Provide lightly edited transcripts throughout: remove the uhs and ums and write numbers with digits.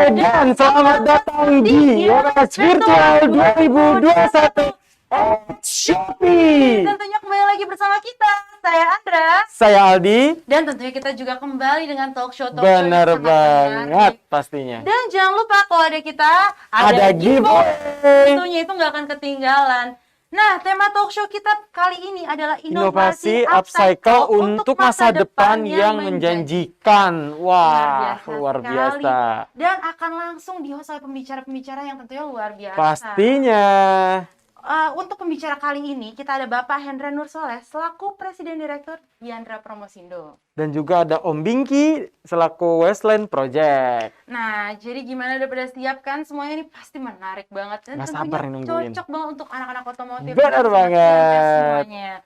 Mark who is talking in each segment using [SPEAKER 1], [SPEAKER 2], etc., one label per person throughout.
[SPEAKER 1] dan selamat datang di IMS Virtual 2021 Shopee.
[SPEAKER 2] Tentunya kembali lagi bersama kita, saya Andra,
[SPEAKER 1] Saya Aldi.
[SPEAKER 2] dan tentunya kita juga kembali dengan talk show
[SPEAKER 1] Bener
[SPEAKER 2] yang sangat
[SPEAKER 1] banget
[SPEAKER 2] menarik.
[SPEAKER 1] pastinya.
[SPEAKER 2] Dan jangan lupa kalau ada kita,
[SPEAKER 1] Ada giveaway.
[SPEAKER 2] Tentunya itu nggak akan ketinggalan. Nah, tema talk show kita kali ini adalah
[SPEAKER 1] Inovasi upcycle untuk masa depan yang menjanjikan. Wah, luar
[SPEAKER 2] sekali.
[SPEAKER 1] biasa.
[SPEAKER 2] Dan akan langsung di-host oleh pembicara-pembicara yang tentunya luar biasa.
[SPEAKER 1] Pastinya.
[SPEAKER 2] Untuk pembicara kali ini, kita ada Bapak Hendra Nursoleh selaku Presiden Direktur Diandra Promosindo.
[SPEAKER 1] Dan juga ada Om Bingki selaku Westland Project.
[SPEAKER 2] Nah, jadi gimana, udah pada siap kan? Semuanya ini pasti menarik banget. Dan
[SPEAKER 1] Nggak
[SPEAKER 2] tentunya
[SPEAKER 1] sabar nih nungguin.
[SPEAKER 2] cocok banget untuk anak-anak otomotif.
[SPEAKER 1] Bener
[SPEAKER 2] dan
[SPEAKER 1] banget.
[SPEAKER 2] semuanya.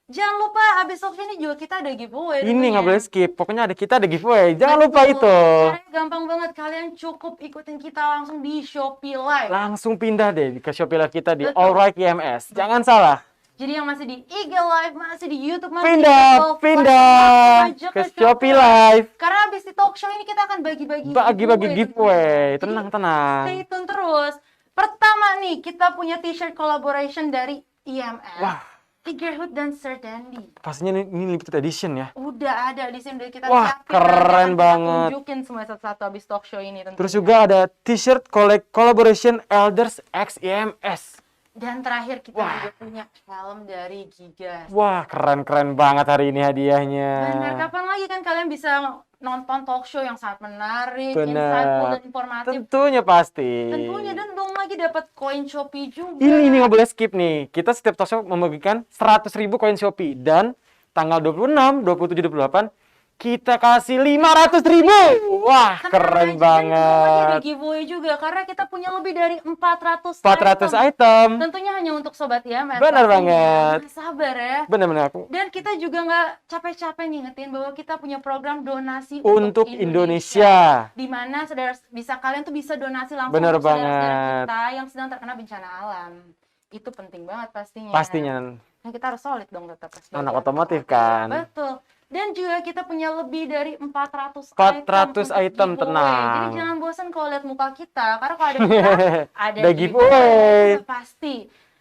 [SPEAKER 2] Jangan lupa, abis talk show ini juga kita ada giveaway.
[SPEAKER 1] Ini
[SPEAKER 2] tentunya.
[SPEAKER 1] nggak boleh skip. Pokoknya kita ada giveaway. Jangan lupa
[SPEAKER 2] Betul.
[SPEAKER 1] itu.
[SPEAKER 2] Caranya gampang banget. Kalian cukup ikutin kita langsung di Shopee Live.
[SPEAKER 1] Langsung pindah deh ke Shopee Live kita di
[SPEAKER 2] Betul.
[SPEAKER 1] Alright IMS. Jangan salah.
[SPEAKER 2] Jadi yang masih di IG Live, masih di YouTube, masih
[SPEAKER 1] Pindah,
[SPEAKER 2] di Google,
[SPEAKER 1] pindah
[SPEAKER 2] langsung aja
[SPEAKER 1] ke Shopee Live.
[SPEAKER 2] Karena abis di talk show ini kita akan bagi-bagi
[SPEAKER 1] Bagi-bagi giveaway.
[SPEAKER 2] tentunya.
[SPEAKER 1] Tenang,
[SPEAKER 2] Jadi,
[SPEAKER 1] tenang.
[SPEAKER 2] stay tune terus. Pertama nih, kita punya t-shirt collaboration dari IMS.
[SPEAKER 1] Wah.
[SPEAKER 2] Tigerhood dan Sir Dandy.
[SPEAKER 1] Pastinya ini limited edition ya.
[SPEAKER 2] Udah ada di sini, udah kita
[SPEAKER 1] Wah,
[SPEAKER 2] siapin.
[SPEAKER 1] keren
[SPEAKER 2] Nanti akan
[SPEAKER 1] banget.
[SPEAKER 2] Kita tunjukin semua satu-satu abis talk show ini tentunya.
[SPEAKER 1] Terus juga ada t-shirt collaboration Elders X IMS.
[SPEAKER 2] Dan terakhir kita
[SPEAKER 1] Wah.
[SPEAKER 2] juga punya helm dari Gigas.
[SPEAKER 1] Wah, keren-keren banget hari ini hadiahnya.
[SPEAKER 2] Benar, kapan lagi kan kalian bisa nonton talk show yang sangat menarik,
[SPEAKER 1] Benar.
[SPEAKER 2] insightful dan informatif.
[SPEAKER 1] Tentunya pasti.
[SPEAKER 2] Tentunya, dan belum lagi dapat koin Shopee juga.
[SPEAKER 1] Ini nggak boleh skip nih. Kita setiap talk show membagikan 100.000 koin Shopee. Dan tanggal 26, 27, 28, kita kasih 500.000. Wah,
[SPEAKER 2] Tenang
[SPEAKER 1] keren
[SPEAKER 2] aja, dan belum lagi ada
[SPEAKER 1] banget.
[SPEAKER 2] giveaway juga karena kita punya lebih dari 400
[SPEAKER 1] 400
[SPEAKER 2] item.
[SPEAKER 1] item.
[SPEAKER 2] Tentunya hanya untuk sobat IMS.
[SPEAKER 1] Benar
[SPEAKER 2] pastinya.
[SPEAKER 1] banget.
[SPEAKER 2] Nah, sabar ya.
[SPEAKER 1] Benar-benar aku.
[SPEAKER 2] Dan kita juga nggak capek-capek ngingetin bahwa kita punya program donasi
[SPEAKER 1] Untuk Indonesia.
[SPEAKER 2] Di mana saudara bisa kalian tuh bisa donasi langsung
[SPEAKER 1] Benar
[SPEAKER 2] untuk saudara-saudara
[SPEAKER 1] banget.
[SPEAKER 2] kita yang sedang terkena bencana alam. Itu penting banget pastinya.
[SPEAKER 1] Pastinya.
[SPEAKER 2] Nah, kita harus solid dong tetap sebagai
[SPEAKER 1] Anak otomotif kan.
[SPEAKER 2] Betul. Dan juga kita punya lebih dari 400
[SPEAKER 1] 400
[SPEAKER 2] untuk
[SPEAKER 1] item,
[SPEAKER 2] giveaway.
[SPEAKER 1] tenang.
[SPEAKER 2] Jadi jangan bosan kalau lihat muka kita, karena kalau ada kita ada
[SPEAKER 1] Ada
[SPEAKER 2] giveaway.
[SPEAKER 1] giveaway.
[SPEAKER 2] Sudah pasti.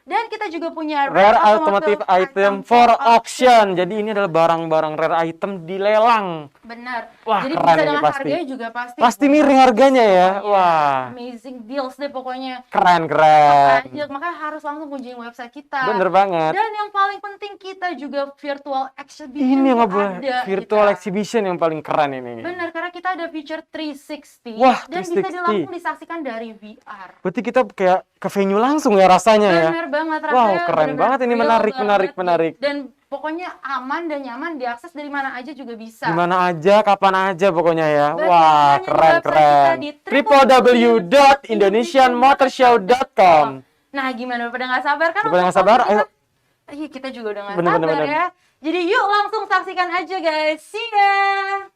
[SPEAKER 2] Dan kita juga punya
[SPEAKER 1] Rare automotive item for auction. Jadi ini adalah barang-barang rare item dilelang.
[SPEAKER 2] Benar.
[SPEAKER 1] Wah,
[SPEAKER 2] jadi
[SPEAKER 1] keren
[SPEAKER 2] bisa
[SPEAKER 1] ini
[SPEAKER 2] dengan
[SPEAKER 1] pasti.
[SPEAKER 2] harganya juga pasti.
[SPEAKER 1] Pasti miring harganya ya.
[SPEAKER 2] Pokoknya
[SPEAKER 1] Wah,
[SPEAKER 2] amazing deals deh pokoknya.
[SPEAKER 1] keren-keren.
[SPEAKER 2] Aja, makanya harus langsung kunjungin website kita.
[SPEAKER 1] Bener banget.
[SPEAKER 2] Dan yang paling penting kita juga virtual exhibition.
[SPEAKER 1] Ini yang nggak
[SPEAKER 2] tuh
[SPEAKER 1] boleh.
[SPEAKER 2] ada
[SPEAKER 1] Virtual
[SPEAKER 2] kita.
[SPEAKER 1] exhibition yang paling keren ini.
[SPEAKER 2] Benar, karena kita ada feature 360.
[SPEAKER 1] Wah,
[SPEAKER 2] dan bisa
[SPEAKER 1] 360.
[SPEAKER 2] langsung disaksikan dari VR.
[SPEAKER 1] Berarti kita kayak ke venue langsung ya rasanya ya.
[SPEAKER 2] Benar banget,
[SPEAKER 1] Wow,
[SPEAKER 2] rasanya
[SPEAKER 1] keren
[SPEAKER 2] benar-benar
[SPEAKER 1] banget ini.
[SPEAKER 2] real
[SPEAKER 1] Menarik,
[SPEAKER 2] banget.
[SPEAKER 1] menarik, menarik.
[SPEAKER 2] Dan pokoknya aman dan nyaman, diakses dari mana aja juga bisa.
[SPEAKER 1] Dimana aja, kapan aja pokoknya ya.
[SPEAKER 2] Betul,
[SPEAKER 1] Wah,
[SPEAKER 2] hanya di
[SPEAKER 1] keren,
[SPEAKER 2] website
[SPEAKER 1] keren.
[SPEAKER 2] kita di
[SPEAKER 1] www.indonesianmotorshow.com.
[SPEAKER 2] Nah, gimana, pada nggak sabar kan?
[SPEAKER 1] Udah pada nggak
[SPEAKER 2] untuk
[SPEAKER 1] sabar?
[SPEAKER 2] kita?
[SPEAKER 1] Ayo.
[SPEAKER 2] Iya, kita juga udah nggak
[SPEAKER 1] Bener,
[SPEAKER 2] sabar
[SPEAKER 1] bener, bener.
[SPEAKER 2] ya. Jadi yuk langsung saksikan aja guys. See ya!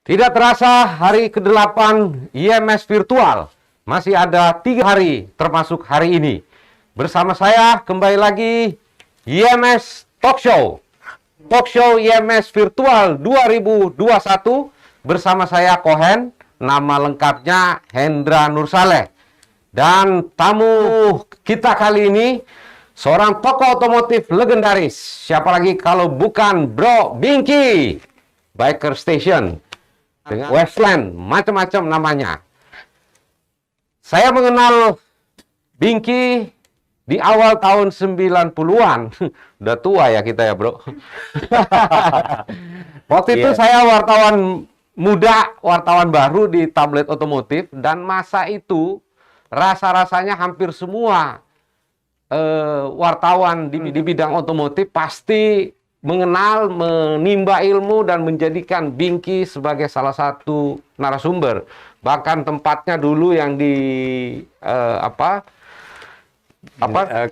[SPEAKER 3] Tidak terasa hari ke-8 IMS Virtual. Masih ada 3 hari termasuk hari ini. Bersama saya kembali lagi IMS Talk Show. Talk Show IMS Virtual 2021 bersama saya Kohen. Nama lengkapnya Hendra Nursoleh. Dan tamu kita kali ini seorang tokoh otomotif legendaris. Siapa lagi kalau bukan Bro Bingki. Biker Station. Dengan Westland, macam-macam namanya. Saya mengenal Binky di awal tahun 90-an. Udah tua ya kita ya, Bro. Waktu itu
[SPEAKER 4] Iya.
[SPEAKER 3] saya wartawan muda, wartawan baru di tablet otomotif, dan masa itu rasa-rasanya hampir semua wartawan di bidang otomotif pasti mengenal, menimba ilmu, dan menjadikan Binky sebagai salah satu narasumber. Bahkan tempatnya dulu yang di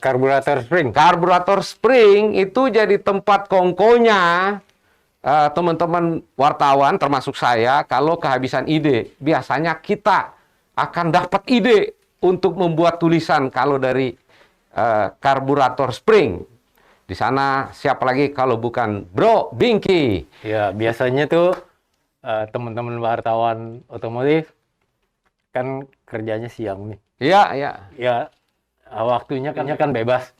[SPEAKER 4] Karburator spring.
[SPEAKER 3] Karburator Spring itu jadi tempat kongkonya teman-teman wartawan termasuk saya kalau kehabisan ide. Biasanya kita akan dapat ide untuk membuat tulisan kalau dari Karburator Spring. Di sana siapa lagi kalau bukan Bro Binky.
[SPEAKER 4] Ya, biasanya tuh teman-teman wartawan otomotif kan kerjanya siang nih.
[SPEAKER 3] Iya, iya.
[SPEAKER 4] Ya, waktunya kan bebas.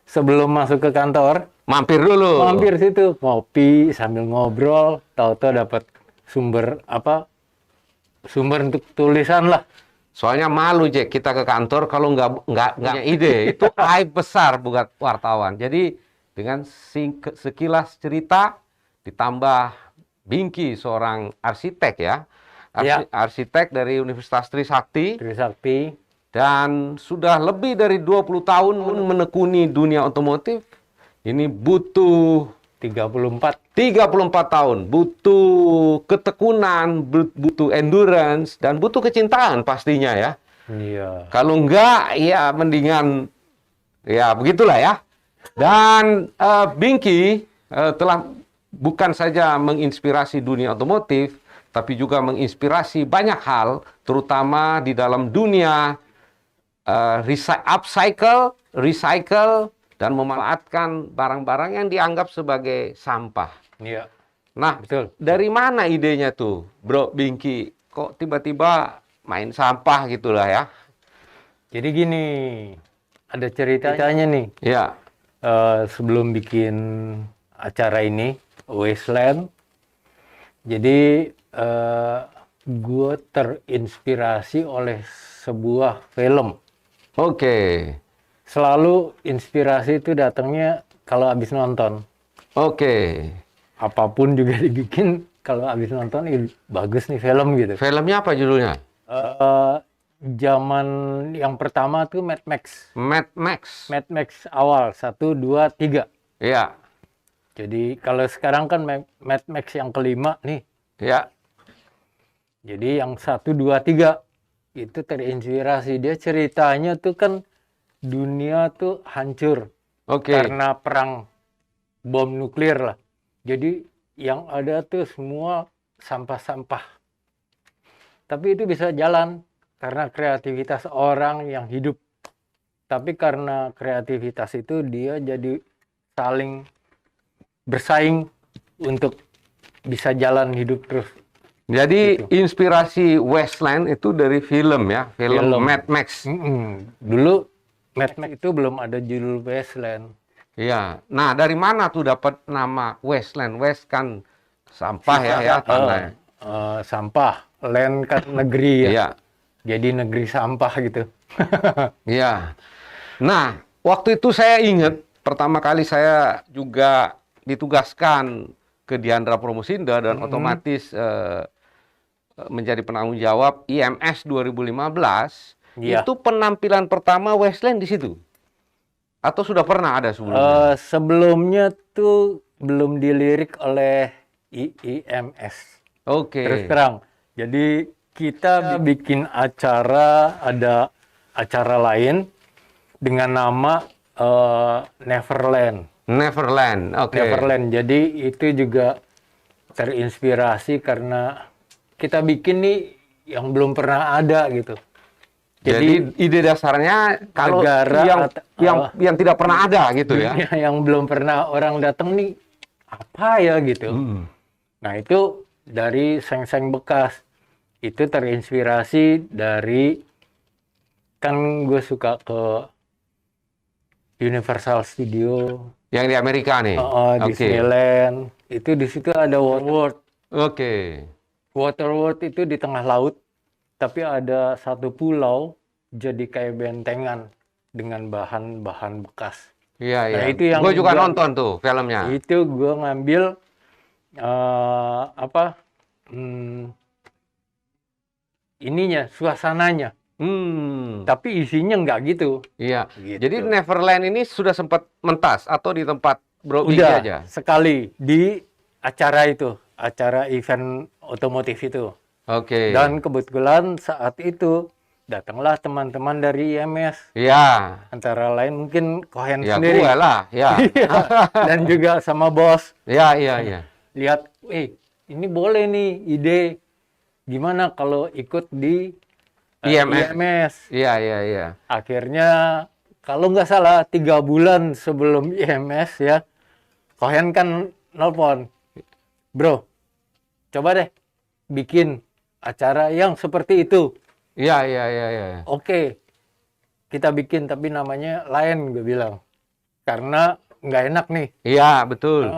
[SPEAKER 4] Sebelum masuk ke kantor,
[SPEAKER 3] Mampir dulu.
[SPEAKER 4] mampir situ, ngopi sambil ngobrol, tahu-tahu dapat sumber untuk tulisan lah.
[SPEAKER 3] Soalnya malu, Jack, kita ke kantor kalau nggak punya ide. Itu aib besar buat wartawan. Jadi dengan sekilas cerita ditambah Binky seorang arsitek ya.
[SPEAKER 4] Ya.
[SPEAKER 3] Arsitek dari Universitas Trisakti
[SPEAKER 4] Trisakti.
[SPEAKER 3] dan sudah lebih dari 20 tahun menekuni dunia otomotif. Ini butuh
[SPEAKER 4] 34.
[SPEAKER 3] 34 tahun, butuh ketekunan, butuh endurance, dan butuh kecintaan pastinya ya.
[SPEAKER 4] Iya.
[SPEAKER 3] Kalau enggak, ya mendingan, ya begitulah ya. Dan Binky telah bukan saja menginspirasi dunia otomotif, tapi juga menginspirasi banyak hal, terutama di dalam dunia upcycle, recycle, dan memanfaatkan barang-barang yang dianggap sebagai sampah.
[SPEAKER 4] Iya.
[SPEAKER 3] Nah,
[SPEAKER 4] Betul.
[SPEAKER 3] dari mana idenya tuh, Bro Binky? Kok tiba-tiba main sampah gitulah ya?
[SPEAKER 4] Jadi gini, ada ceritanya nih.
[SPEAKER 3] Ya,
[SPEAKER 4] Sebelum bikin acara ini, Wasteland, jadi gue terinspirasi oleh sebuah film.
[SPEAKER 3] oke.
[SPEAKER 4] Selalu inspirasi itu datangnya kalau habis nonton.
[SPEAKER 3] Oke.
[SPEAKER 4] Apapun juga dibikin kalau habis nonton, bagus nih film gitu.
[SPEAKER 3] Filmnya apa judulnya?
[SPEAKER 4] Zaman yang pertama tuh Mad Max.
[SPEAKER 3] Mad Max.
[SPEAKER 4] Mad Max awal 1, 2, 3.
[SPEAKER 3] Ya,
[SPEAKER 4] Jadi kalau sekarang kan Mad Max yang kelima nih.
[SPEAKER 3] ya.
[SPEAKER 4] Jadi yang 1, 2, 3 itu terinspirasi. Dia ceritanya tuh kan dunia tuh hancur
[SPEAKER 3] Oke.
[SPEAKER 4] karena perang bom nuklir lah. Jadi yang ada tuh semua sampah-sampah. Tapi itu bisa jalan karena kreativitas orang yang hidup. Tapi karena kreativitas itu dia jadi saling bersaing untuk bisa jalan hidup terus.
[SPEAKER 3] Jadi
[SPEAKER 4] Gitu.
[SPEAKER 3] inspirasi Wasteland itu dari film ya, film
[SPEAKER 4] Film.
[SPEAKER 3] Mad Max.
[SPEAKER 4] Dulu Mad Max itu belum ada judul Wasteland.
[SPEAKER 3] Iya. Nah, dari mana tuh dapat nama Wasteland? West kan sampah ya, tanah.
[SPEAKER 4] Sampah, land kan negeri ya.
[SPEAKER 3] Iya.
[SPEAKER 4] Jadi negeri sampah gitu.
[SPEAKER 3] Iya. Nah, waktu itu saya ingat pertama kali saya juga ditugaskan ke Diandra Promosindo dan otomatis menjadi penanggung jawab IMS 2015.
[SPEAKER 4] Iya.
[SPEAKER 3] Itu penampilan pertama Wasteland di situ. Atau sudah pernah ada sebelumnya?
[SPEAKER 4] Sebelumnya tuh belum dilirik oleh IMS.
[SPEAKER 3] Oke.
[SPEAKER 4] Terus terang. Jadi kita bikin acara, ada acara lain dengan nama Neverland.
[SPEAKER 3] Neverland. Oke.
[SPEAKER 4] Neverland. Jadi itu juga terinspirasi karena kita bikin nih yang belum pernah ada gitu.
[SPEAKER 3] Jadi ide dasarnya kalau
[SPEAKER 4] negara
[SPEAKER 3] yang tidak pernah ada gitu ya.
[SPEAKER 4] dunia yang belum pernah orang datang nih apa ya gitu. Nah itu dari seng-seng bekas. Itu terinspirasi dari, kan gue suka ke Universal Studio,
[SPEAKER 3] Yang di Amerika nih. Oke.
[SPEAKER 4] Disneyland. Itu di situ ada Waterworld.
[SPEAKER 3] Oke.
[SPEAKER 4] Waterworld itu di tengah laut, tapi ada satu pulau jadi kayak bentengan. dengan bahan-bahan bekas.
[SPEAKER 3] Iya, iya.
[SPEAKER 4] Nah, itu yang
[SPEAKER 3] Gue juga
[SPEAKER 4] gua-
[SPEAKER 3] nonton tuh filmnya.
[SPEAKER 4] Itu gue ngambil apa ininya, suasananya,
[SPEAKER 3] Hmm,
[SPEAKER 4] tapi isinya nggak gitu.
[SPEAKER 3] iya.
[SPEAKER 4] Gitu.
[SPEAKER 3] Jadi Neverland ini sudah sempat mentas atau di tempat Bro Iki
[SPEAKER 4] Udah
[SPEAKER 3] aja?
[SPEAKER 4] sekali di acara itu, acara event otomotif itu.
[SPEAKER 3] Oke.
[SPEAKER 4] Dan kebetulan saat itu datanglah teman-teman dari IMS,
[SPEAKER 3] Iya.
[SPEAKER 4] antara lain mungkin Cohen
[SPEAKER 3] Ya
[SPEAKER 4] sendiri.
[SPEAKER 3] gue lah, ya.
[SPEAKER 4] Dan juga sama bos.
[SPEAKER 3] Iya, iya, iya.
[SPEAKER 4] Lihat, ini boleh nih ide, gimana kalau ikut di
[SPEAKER 3] IMS.
[SPEAKER 4] IMS.
[SPEAKER 3] Iya, iya, iya.
[SPEAKER 4] Akhirnya kalau nggak salah 3 bulan sebelum IMS ya, Cohen kan nelpon, bro, coba deh bikin acara yang seperti itu.
[SPEAKER 3] Iya, iya, iya, iya.
[SPEAKER 4] Oke, kita bikin tapi namanya lain, gue bilang, karena nggak enak nih.
[SPEAKER 3] Iya, betul.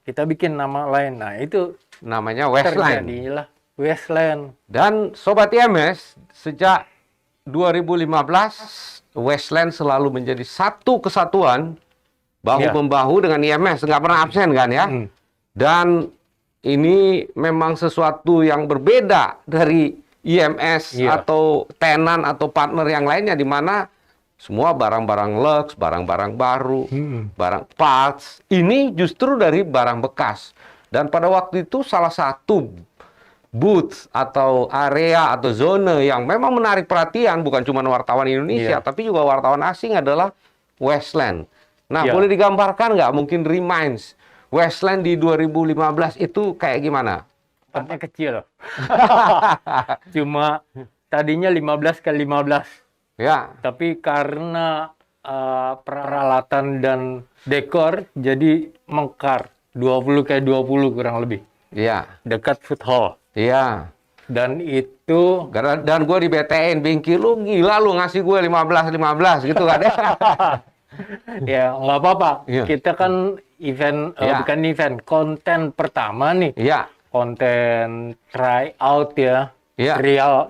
[SPEAKER 4] Kita bikin nama lain. Nah itu
[SPEAKER 3] Namanya Westland.
[SPEAKER 4] terjadilah Westland.
[SPEAKER 3] Dan Sobat IMS, sejak 2015, Westland selalu menjadi satu kesatuan, bahu-membahu dengan IMS, nggak pernah absen kan ya?
[SPEAKER 4] Hmm.
[SPEAKER 3] Dan ini memang sesuatu yang berbeda dari IMS
[SPEAKER 4] Iya.
[SPEAKER 3] atau tenan atau partner yang lainnya, di mana semua barang-barang Lux, barang-barang baru, barang parts, ini justru dari barang bekas. Dan pada waktu itu salah satu booth atau area atau zone yang memang menarik perhatian bukan cuma wartawan Indonesia,
[SPEAKER 4] Iya.
[SPEAKER 3] tapi juga wartawan asing adalah Westland. Nah,
[SPEAKER 4] Iya.
[SPEAKER 3] boleh digambarkan nggak, mungkin reminds, Westland di 2015 itu kayak gimana?
[SPEAKER 4] Tempatnya kecil. Cuma tadinya 15 kali 15.
[SPEAKER 3] Ya,
[SPEAKER 4] Tapi karena peralatan dan dekor jadi mengkar 20 kali 20 kurang lebih.
[SPEAKER 3] iya,
[SPEAKER 4] Dekat food hall.
[SPEAKER 3] iya.
[SPEAKER 4] Dan itu
[SPEAKER 3] Dan gue di BTN, Bingki, lu gila lu ngasih gue 15 gitu kan?
[SPEAKER 4] ya nggak apa-apa.
[SPEAKER 3] Iya.
[SPEAKER 4] Kita kan event,
[SPEAKER 3] Iya.
[SPEAKER 4] bukan event, konten pertama nih.
[SPEAKER 3] Iya,
[SPEAKER 4] Konten try out ya.
[SPEAKER 3] Iya.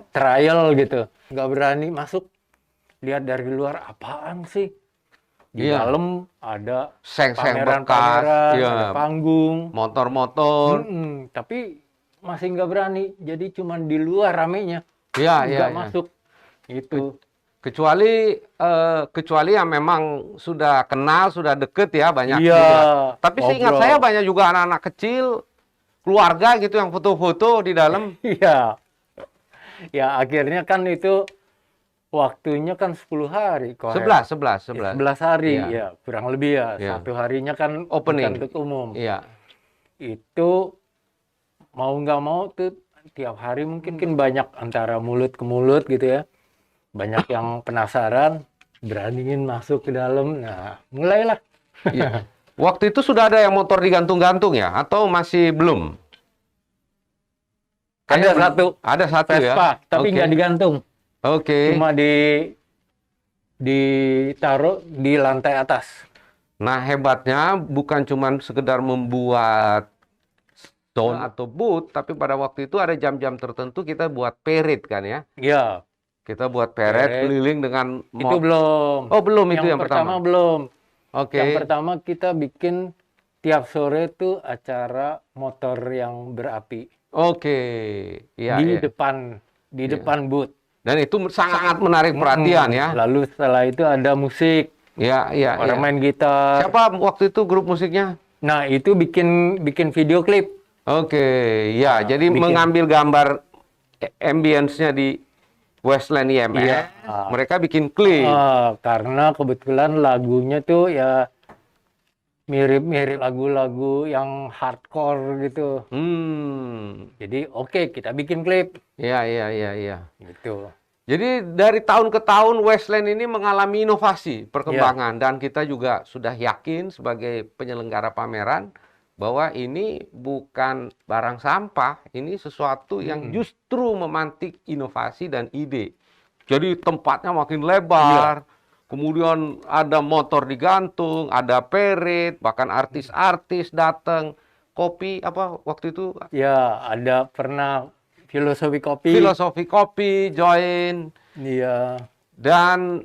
[SPEAKER 4] Trial gitu. Nggak berani masuk. Lihat dari luar, apaan sih? Di
[SPEAKER 3] Iya.
[SPEAKER 4] dalam ada
[SPEAKER 3] seng-seng bekas,
[SPEAKER 4] pameran-pameran,
[SPEAKER 3] iya.
[SPEAKER 4] ada panggung.
[SPEAKER 3] Motor-motor,
[SPEAKER 4] Tapi masih nggak berani. Jadi cuman di luar ramenya.
[SPEAKER 3] iya, iya,
[SPEAKER 4] Nggak
[SPEAKER 3] iya.
[SPEAKER 4] masuk. Itu.
[SPEAKER 3] Kecuali yang memang sudah kenal, sudah deket ya, banyak
[SPEAKER 4] Iya,
[SPEAKER 3] juga. Tapi seingat
[SPEAKER 4] ngobrol.
[SPEAKER 3] saya banyak juga anak-anak kecil, keluarga gitu yang foto-foto di dalam.
[SPEAKER 4] Iya. Ya akhirnya kan itu waktunya kan 10 hari. Kohen.
[SPEAKER 3] 11.
[SPEAKER 4] 11 hari,
[SPEAKER 3] Iya.
[SPEAKER 4] ya kurang lebih ya.
[SPEAKER 3] Iya.
[SPEAKER 4] Satu harinya kan
[SPEAKER 3] Opening.
[SPEAKER 4] bukan untuk umum.
[SPEAKER 3] Iya,
[SPEAKER 4] Itu mau nggak mau tuh tiap hari mungkin banyak antara mulut ke mulut gitu ya. Banyak yang penasaran, beraniin masuk ke dalam. Nah, mulailah.
[SPEAKER 3] iya. Waktu itu sudah ada yang motor digantung-gantung ya, atau masih belum?
[SPEAKER 4] Ada
[SPEAKER 3] Kayak-
[SPEAKER 4] satu
[SPEAKER 3] Ada satu ya.
[SPEAKER 4] Vespa, tapi
[SPEAKER 3] Oke.
[SPEAKER 4] nggak digantung.
[SPEAKER 3] Oke.
[SPEAKER 4] Cuma ditaruh di lantai atas.
[SPEAKER 3] Nah, hebatnya bukan cuma sekedar membuat zone atau booth, tapi pada waktu itu ada jam-jam tertentu kita buat parade kan ya.
[SPEAKER 4] Ya,
[SPEAKER 3] Kita buat parade
[SPEAKER 4] Parade.
[SPEAKER 3] keliling dengan
[SPEAKER 4] itu belum.
[SPEAKER 3] Oh, belum itu yang
[SPEAKER 4] pertama
[SPEAKER 3] pertama.
[SPEAKER 4] belum.
[SPEAKER 3] Oke.
[SPEAKER 4] Yang pertama kita bikin tiap sore tuh acara motor yang berapi
[SPEAKER 3] Oke. Iya,
[SPEAKER 4] di
[SPEAKER 3] iya.
[SPEAKER 4] depan
[SPEAKER 3] Iya.
[SPEAKER 4] depan booth.
[SPEAKER 3] Dan itu sangat menarik perhatian ya.
[SPEAKER 4] Lalu setelah itu ada musik,
[SPEAKER 3] Iya, iya,
[SPEAKER 4] orang
[SPEAKER 3] iya.
[SPEAKER 4] main gitar.
[SPEAKER 3] Siapa waktu itu grup musiknya?
[SPEAKER 4] Nah, itu bikin video klip.
[SPEAKER 3] Oke, ya. Jadi
[SPEAKER 4] bikin.
[SPEAKER 3] mengambil gambar ambience-nya di Westland IMS.
[SPEAKER 4] Iya.
[SPEAKER 3] Mereka bikin klip.
[SPEAKER 4] Karena kebetulan lagunya tuh ya mirip-mirip lagu-lagu yang hardcore gitu. Jadi oke, kita bikin klip
[SPEAKER 3] Iya, iya, iya, iya.
[SPEAKER 4] gitu.
[SPEAKER 3] Jadi dari tahun ke tahun Westland ini mengalami inovasi, perkembangan, dan kita juga sudah yakin sebagai penyelenggara pameran bahwa ini bukan barang sampah, ini sesuatu yang justru memantik inovasi dan ide. Jadi tempatnya makin lebar, kemudian ada motor digantung, ada parade, bahkan artis-artis datang. Kopi apa waktu itu?
[SPEAKER 4] Ya, ada pernah filosofi kopi.
[SPEAKER 3] Filosofi kopi, join.
[SPEAKER 4] Iya.
[SPEAKER 3] Dan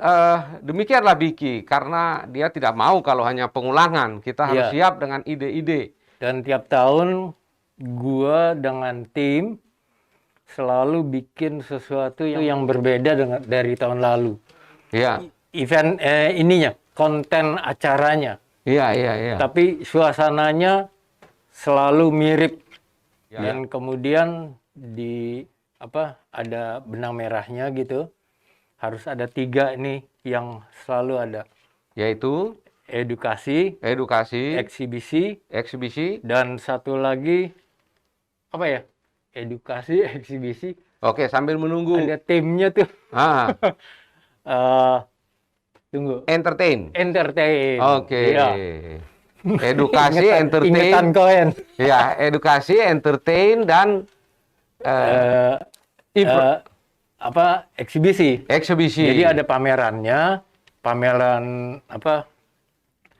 [SPEAKER 3] demikianlah Biki, karena dia tidak mau kalau hanya pengulangan. Kita harus
[SPEAKER 4] Iya.
[SPEAKER 3] siap dengan ide-ide.
[SPEAKER 4] Dan tiap tahun gua dengan tim selalu bikin sesuatu yang berbeda dari tahun lalu.
[SPEAKER 3] Iya,
[SPEAKER 4] Event ininya, konten acaranya,
[SPEAKER 3] iya, iya, iya.
[SPEAKER 4] tapi suasananya selalu mirip.
[SPEAKER 3] Ya.
[SPEAKER 4] Dan kemudian ada benang merahnya gitu. Harus ada 3 nih yang selalu ada.
[SPEAKER 3] Yaitu
[SPEAKER 4] Edukasi,
[SPEAKER 3] edukasi,
[SPEAKER 4] eksibisi,
[SPEAKER 3] eksibisi.
[SPEAKER 4] dan satu lagi apa ya? Edukasi, eksibisi.
[SPEAKER 3] Oke, sambil menunggu.
[SPEAKER 4] Ada timnya tuh.
[SPEAKER 3] Ah,
[SPEAKER 4] Tunggu.
[SPEAKER 3] entertain.
[SPEAKER 4] Entertain.
[SPEAKER 3] Oke.
[SPEAKER 4] Iya.
[SPEAKER 3] Edukasi, entertain.
[SPEAKER 4] Ingetan koen.
[SPEAKER 3] Ya, edukasi, entertain, dan
[SPEAKER 4] Eksibisi.
[SPEAKER 3] eksibisi.
[SPEAKER 4] Jadi ada pamerannya, pameran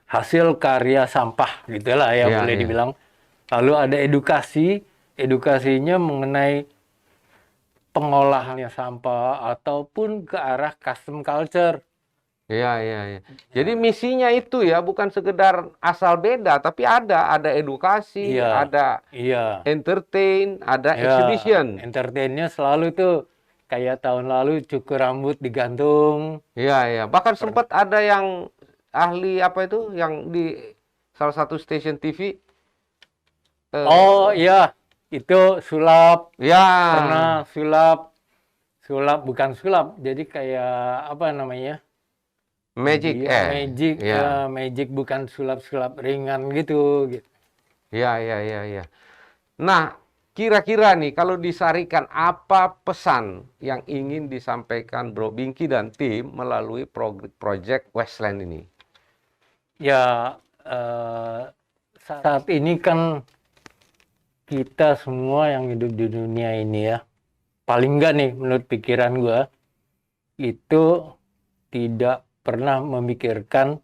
[SPEAKER 4] hasil karya sampah gitulah ya,
[SPEAKER 3] Iya,
[SPEAKER 4] boleh
[SPEAKER 3] iya.
[SPEAKER 4] dibilang. Lalu ada edukasinya mengenai pengolahannya sampah ataupun ke arah custom culture.
[SPEAKER 3] Iya, iya, iya. Jadi misinya itu ya bukan sekedar asal beda, tapi ada edukasi,
[SPEAKER 4] Iya.
[SPEAKER 3] ada
[SPEAKER 4] Iya.
[SPEAKER 3] entertain, ada
[SPEAKER 4] Ya,
[SPEAKER 3] exhibition.
[SPEAKER 4] entertainnya selalu tuh kayak tahun lalu cukur rambut digantung.
[SPEAKER 3] Iya, iya. Bahkan sempat ada yang ahli apa itu yang di salah satu stasiun TV.
[SPEAKER 4] Oh iya, itu sulap.
[SPEAKER 3] Ya.
[SPEAKER 4] Pernah sulap bukan sulap, jadi kayak apa namanya?
[SPEAKER 3] Magic,
[SPEAKER 4] Iya, magic,
[SPEAKER 3] Iya.
[SPEAKER 4] ya, magic bukan sulap-sulap ringan gitu.
[SPEAKER 3] Iya, iya, iya, iya. Nah, kira-kira nih kalau disarikan apa pesan yang ingin disampaikan Bro Bingki dan tim melalui project Westland ini?
[SPEAKER 4] Ya, saat ini kan kita semua yang hidup di dunia ini ya, paling enggak nih menurut pikiran gua, itu tidak pernah memikirkan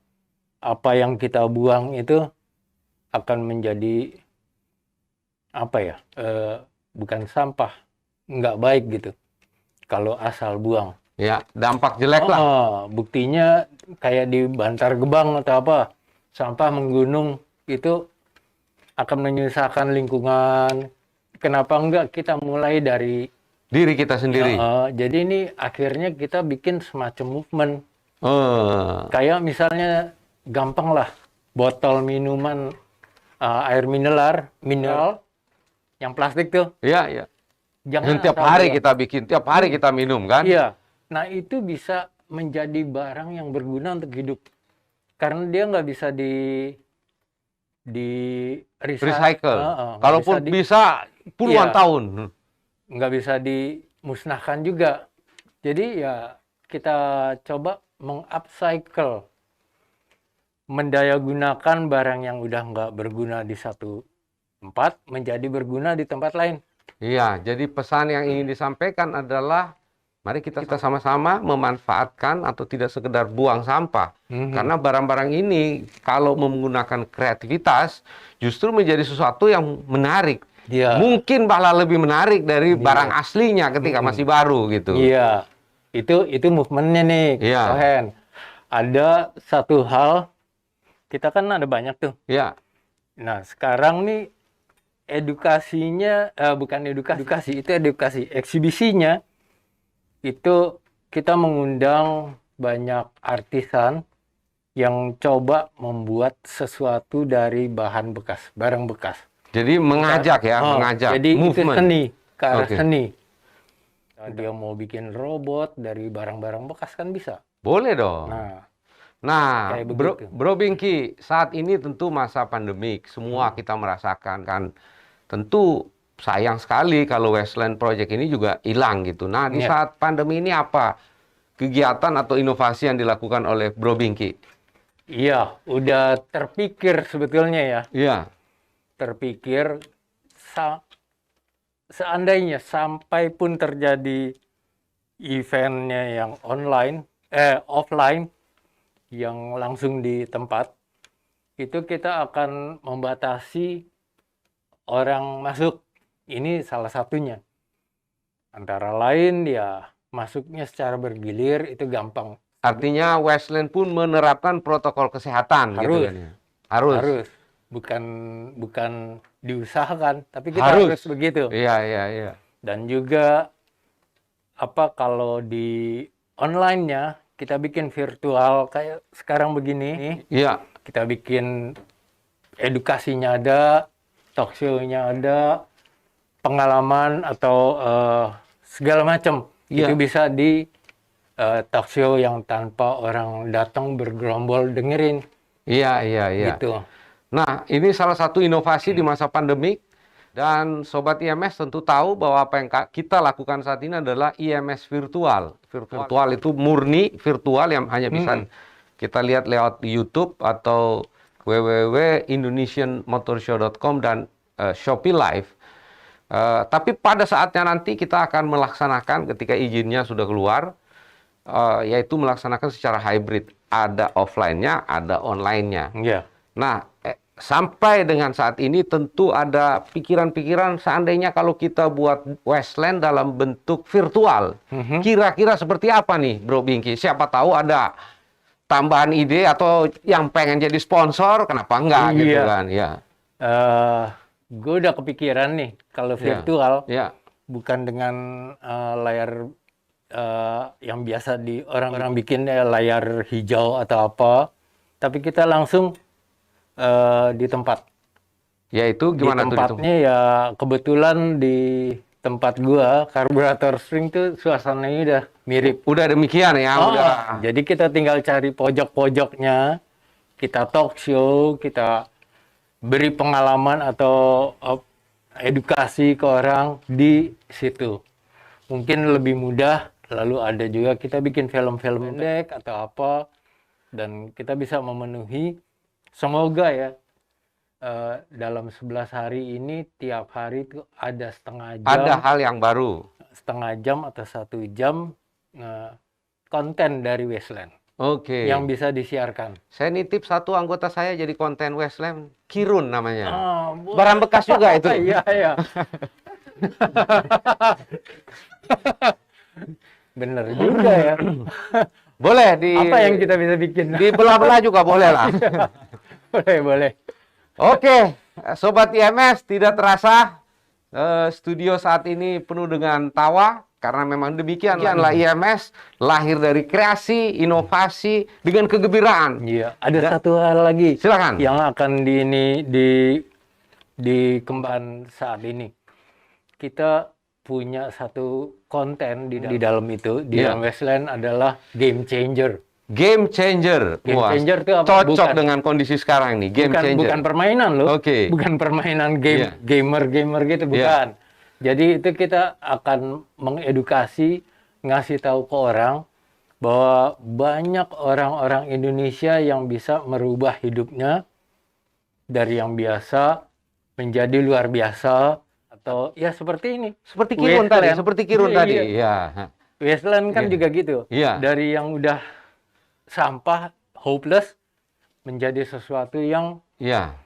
[SPEAKER 4] apa yang kita buang itu akan menjadi apa ya, bukan sampah, nggak baik gitu kalau asal buang.
[SPEAKER 3] Ya, dampak jelek lah.
[SPEAKER 4] Buktinya kayak di Bantar Gebang atau apa, sampah menggunung itu akan menyusahkan lingkungan. Kenapa enggak kita mulai dari
[SPEAKER 3] Diri kita sendiri.
[SPEAKER 4] jadi ini akhirnya kita bikin semacam movement.
[SPEAKER 3] Eh,
[SPEAKER 4] Kayak misalnya gampang lah, botol minuman air mineral yang plastik tuh.
[SPEAKER 3] iya, iya.
[SPEAKER 4] Jangan
[SPEAKER 3] Dan tiap
[SPEAKER 4] asal
[SPEAKER 3] hari
[SPEAKER 4] buang.
[SPEAKER 3] kita bikin, tiap hari kita minum kan?
[SPEAKER 4] Iya. Nah, itu bisa menjadi barang yang berguna untuk hidup. Karena dia nggak bisa di
[SPEAKER 3] Recycle.
[SPEAKER 4] nggak
[SPEAKER 3] Kalaupun bisa puluhan
[SPEAKER 4] Iya.
[SPEAKER 3] tahun.
[SPEAKER 4] nggak bisa dimusnahkan juga. Jadi ya kita coba meng-upcycle, mendayagunakan barang yang udah nggak berguna di satu tempat menjadi berguna di tempat lain.
[SPEAKER 3] Iya, jadi pesan yang ingin disampaikan adalah mari kita sama-sama memanfaatkan atau tidak sekedar buang sampah. Karena barang-barang ini kalau menggunakan kreativitas justru menjadi sesuatu yang menarik.
[SPEAKER 4] Iya.
[SPEAKER 3] Mungkin malah lebih menarik dari barang aslinya ketika masih baru gitu.
[SPEAKER 4] Iya, itu movementnya nih,
[SPEAKER 3] Iya.
[SPEAKER 4] Kohen. Ada satu hal, kita kan ada banyak tuh.
[SPEAKER 3] Iya.
[SPEAKER 4] Nah, sekarang nih edukasinya, bukan edukasi, itu edukasi. Eksibisinya, itu kita mengundang banyak artisan yang coba membuat sesuatu dari bahan bekas, barang bekas.
[SPEAKER 3] Jadi mengajak ya, mengajak
[SPEAKER 4] Jadi itu
[SPEAKER 3] movement.
[SPEAKER 4] seni, ke arah
[SPEAKER 3] Oke.
[SPEAKER 4] seni. Dia mau bikin robot dari barang-barang bekas kan bisa.
[SPEAKER 3] Boleh dong. Nah,
[SPEAKER 4] kayak
[SPEAKER 3] bro,
[SPEAKER 4] begitu.
[SPEAKER 3] Bro Bingki, saat ini tentu masa pandemik, semua kita merasakan kan. Tentu sayang sekali kalau Westland Project ini juga hilang gitu. Nah, di
[SPEAKER 4] Iya.
[SPEAKER 3] saat pandemi ini apa kegiatan atau inovasi yang dilakukan oleh Bro Bingki?
[SPEAKER 4] Iya, udah terpikir sebetulnya ya.
[SPEAKER 3] Iya.
[SPEAKER 4] Terpikir seandainya sampai pun terjadi eventnya yang offline, yang langsung di tempat, itu kita akan membatasi orang masuk. Ini salah satunya. Antara lain ya masuknya secara bergilir itu gampang.
[SPEAKER 3] Artinya Westland pun menerapkan protokol kesehatan gitu
[SPEAKER 4] Harus.
[SPEAKER 3] kan ya. Harus.
[SPEAKER 4] Harus. Bukan diusahakan, tapi kita
[SPEAKER 3] Harus.
[SPEAKER 4] harus begitu.
[SPEAKER 3] Iya, iya, iya.
[SPEAKER 4] Dan juga kalau di online-nya kita bikin virtual kayak sekarang begini,
[SPEAKER 3] Iya.
[SPEAKER 4] kita bikin edukasinya ada, talk show-nya ada, pengalaman atau segala macam.
[SPEAKER 3] Iya.
[SPEAKER 4] Itu bisa di talk show yang tanpa orang datang bergerombol dengerin
[SPEAKER 3] Iya, iya, iya.
[SPEAKER 4] gitu.
[SPEAKER 3] Nah, ini salah satu inovasi di masa pandemik dan Sobat IMS tentu tahu bahwa apa yang kita lakukan saat ini adalah IMS virtual. Virtual itu murni virtual yang hanya bisa kita lihat lewat YouTube atau www.indonesianmotorshow.com dan Shopee Live. Tapi pada saatnya nanti kita akan melaksanakan ketika izinnya sudah keluar, yaitu melaksanakan secara hybrid. Ada offline-nya, ada online-nya.
[SPEAKER 4] Iya.
[SPEAKER 3] Nah, sampai dengan saat ini tentu ada pikiran-pikiran seandainya kalau kita buat Westland dalam bentuk virtual. Kira-kira seperti apa nih, Bro Bingki? Siapa tahu ada tambahan ide atau yang pengen jadi sponsor, kenapa enggak gitu
[SPEAKER 4] Iya.
[SPEAKER 3] kan? Ya.
[SPEAKER 4] Gue udah kepikiran nih kalau virtual
[SPEAKER 3] Ya.
[SPEAKER 4] bukan dengan layar yang biasa di orang-orang bikin layar hijau atau apa, tapi kita langsung di tempat.
[SPEAKER 3] Yaitu
[SPEAKER 4] Di
[SPEAKER 3] gimana tuh?
[SPEAKER 4] tempatnya ya kebetulan di tempat gua karburator spring tuh suasananya udah mirip.
[SPEAKER 3] Udah demikian ya, udah.
[SPEAKER 4] Jadi kita tinggal cari pojok-pojoknya, kita talk show, kita beri pengalaman atau edukasi ke orang di situ. Mungkin lebih mudah, lalu ada juga kita bikin film-film pendek atau apa, dan kita bisa memenuhi, semoga ya, dalam 11 hari ini tiap hari itu ada setengah jam.
[SPEAKER 3] Ada hal yang baru.
[SPEAKER 4] Setengah jam atau 1 jam konten dari Westland
[SPEAKER 3] Oke.
[SPEAKER 4] yang bisa disiarkan.
[SPEAKER 3] Saya nitip satu anggota saya jadi konten Westland, Kirun namanya.
[SPEAKER 4] Boleh.
[SPEAKER 3] Barang bekas juga itu.
[SPEAKER 4] Iya, iya. Bener juga ya.
[SPEAKER 3] Boleh di
[SPEAKER 4] Apa yang kita bisa bikin?
[SPEAKER 3] di belah-belah juga boleh lah.
[SPEAKER 4] Boleh, boleh.
[SPEAKER 3] Oke, Sobat IMS, tidak terasa studio saat ini penuh dengan tawa karena memang demikianlah IMS lahir dari kreasi, inovasi dengan kegembiraan.
[SPEAKER 4] Iya, ada satu hal lagi
[SPEAKER 3] Silakan.
[SPEAKER 4] yang akan dikembangkan saat ini. Kita punya satu konten di dalam itu, di
[SPEAKER 3] Iya.
[SPEAKER 4] dalam Westland adalah game changer.
[SPEAKER 3] Game changer.
[SPEAKER 4] Game
[SPEAKER 3] Wah,
[SPEAKER 4] changer itu apa?
[SPEAKER 3] cocok
[SPEAKER 4] Bukan-
[SPEAKER 3] dengan kondisi sekarang nih, game changer.
[SPEAKER 4] Bukan permainan loh.
[SPEAKER 3] Oke.
[SPEAKER 4] Bukan permainan game,
[SPEAKER 3] Iya.
[SPEAKER 4] gamer gitu, bukan. Jadi itu kita akan mengedukasi, ngasih tahu ke orang bahwa banyak orang-orang Indonesia yang bisa merubah hidupnya dari yang biasa menjadi luar biasa, atau ya seperti ini.
[SPEAKER 3] Seperti Kirun tadi,
[SPEAKER 4] Westland.
[SPEAKER 3] seperti Kirun
[SPEAKER 4] Iya,
[SPEAKER 3] tadi.
[SPEAKER 4] iya.
[SPEAKER 3] Ya.
[SPEAKER 4] Westland kan
[SPEAKER 3] Iya.
[SPEAKER 4] juga gitu.
[SPEAKER 3] Iya.
[SPEAKER 4] Dari yang udah sampah, hopeless, menjadi sesuatu yang
[SPEAKER 3] Ya.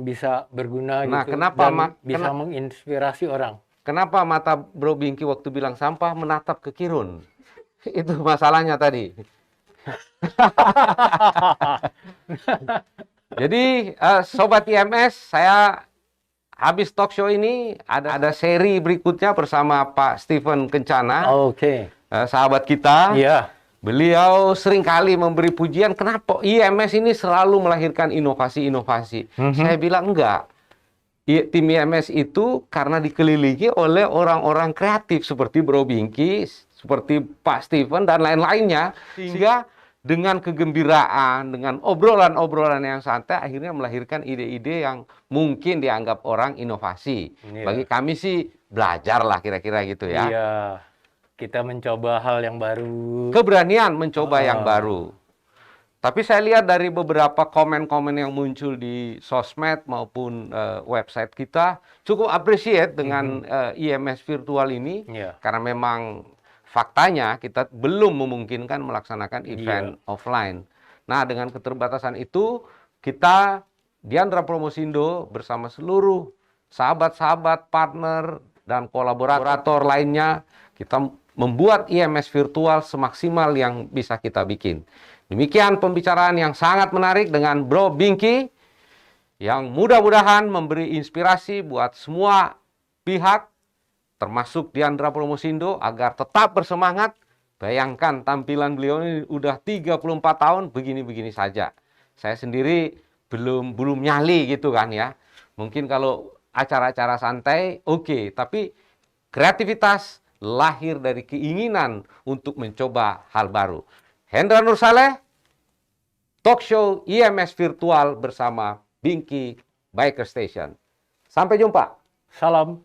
[SPEAKER 4] bisa berguna
[SPEAKER 3] Nah,
[SPEAKER 4] gitu,
[SPEAKER 3] kenapa,
[SPEAKER 4] dan bisa menginspirasi orang.
[SPEAKER 3] Kenapa mata Bro Bingki waktu bilang sampah menatap ke Kirun? Itu masalahnya tadi. Jadi, Sobat IMS, saya habis talk show ini ada seri berikutnya bersama Pak Stephen Kencana,
[SPEAKER 4] Oke.
[SPEAKER 3] sahabat kita.
[SPEAKER 4] Iya.
[SPEAKER 3] Beliau seringkali memberi pujian, kenapa IMS ini selalu melahirkan inovasi-inovasi. Saya bilang enggak. Tim IMS itu karena dikelilingi oleh orang-orang kreatif seperti Bro Bingki, seperti Pak Stephen, dan lain-lainnya. Sehingga dengan kegembiraan, dengan obrolan-obrolan yang santai, akhirnya melahirkan ide-ide yang mungkin dianggap orang inovasi.
[SPEAKER 4] Iya.
[SPEAKER 3] Bagi kami sih belajar lah kira-kira gitu ya.
[SPEAKER 4] Iya. Kita mencoba hal yang baru.
[SPEAKER 3] Keberanian mencoba yang baru. Tapi saya lihat dari beberapa komen-komen yang muncul di sosmed maupun website kita, cukup appreciate dengan IMS virtual ini,
[SPEAKER 4] Iya.
[SPEAKER 3] karena memang faktanya kita belum memungkinkan melaksanakan event offline. Nah, dengan keterbatasan itu, kita Diandra Promosindo bersama seluruh sahabat-sahabat, partner, dan kolaborator lainnya, kita membuat IMS virtual semaksimal yang bisa kita bikin. Demikian pembicaraan yang sangat menarik dengan Bro Binky, yang mudah-mudahan memberi inspirasi buat semua pihak, termasuk Diandra Promosindo, agar tetap bersemangat. Bayangkan tampilan beliau ini udah 34 tahun begini-begini saja. Saya sendiri belum nyali gitu kan ya. Mungkin kalau acara-acara santai oke, tapi kreativitas lahir dari keinginan untuk mencoba hal baru. Hendra Nur Saleh, talk show IMS virtual bersama Binky Biker Station. Sampai jumpa.
[SPEAKER 4] Salam.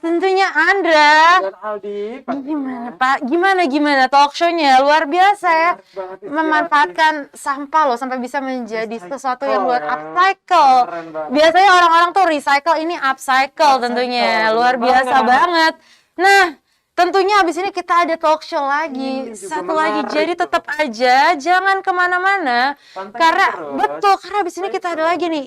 [SPEAKER 2] Tentunya Andra.
[SPEAKER 1] Dan Aldi,
[SPEAKER 2] Gimana Pak? Gimana talk show-nya? Luar biasa ya. Memanfaatkan sampah loh sampai bisa menjadi sesuatu yang luar upcycle.
[SPEAKER 1] Keren banget.
[SPEAKER 2] Biasanya orang-orang tuh recycle, ini upcycle tentunya. Luar biasa banget. Nah, tentunya habis ini kita ada talk show lagi.
[SPEAKER 1] Juga
[SPEAKER 2] Satu lagi,
[SPEAKER 1] menarik
[SPEAKER 2] jadi
[SPEAKER 1] tuh.
[SPEAKER 2] tetap aja jangan kemana-mana.
[SPEAKER 1] Pantengin
[SPEAKER 2] Karena
[SPEAKER 1] terus.
[SPEAKER 2] betul, karena habis ini kita ada lagi nih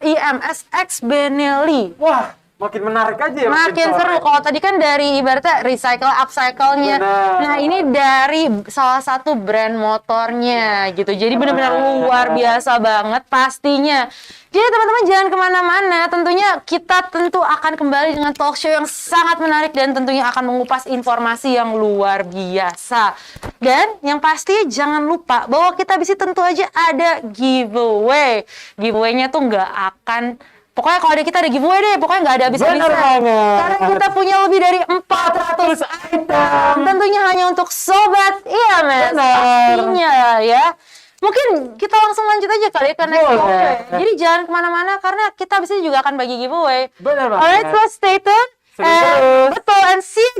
[SPEAKER 2] IMS X Benelli.
[SPEAKER 1] Wah, makin menarik aja ya.
[SPEAKER 2] Makin
[SPEAKER 1] sore.
[SPEAKER 2] seru. Kalau tadi kan dari ibaratnya recycle, upcycle-nya.
[SPEAKER 1] Benar.
[SPEAKER 2] Nah, ini dari salah satu brand motornya gitu. Jadi benar-benar luar biasa banget pastinya. Jadi teman-teman jangan kemana-mana. Tentunya kita akan kembali dengan talk show yang sangat menarik dan tentunya akan mengupas informasi yang luar biasa. Dan yang pasti jangan lupa bahwa kita bisa tentu aja ada giveaway. Giveaway-nya tuh nggak akan... Pokoknya kalau ada kita ada giveaway deh, pokoknya nggak ada habis-habisan.
[SPEAKER 1] Bener banget.
[SPEAKER 2] Karena kita punya lebih dari 400 item. Tentunya hanya untuk Sobat IMS. Pastinya ya. Mungkin kita langsung lanjut aja kali ya ke next
[SPEAKER 1] Boleh.
[SPEAKER 2] giveaway. Jadi jangan kemana-mana karena kita bisa juga akan bagi giveaway.
[SPEAKER 1] Bener banget.
[SPEAKER 2] Alright, so stay tuned.
[SPEAKER 1] Seru terus.
[SPEAKER 2] Betul, and see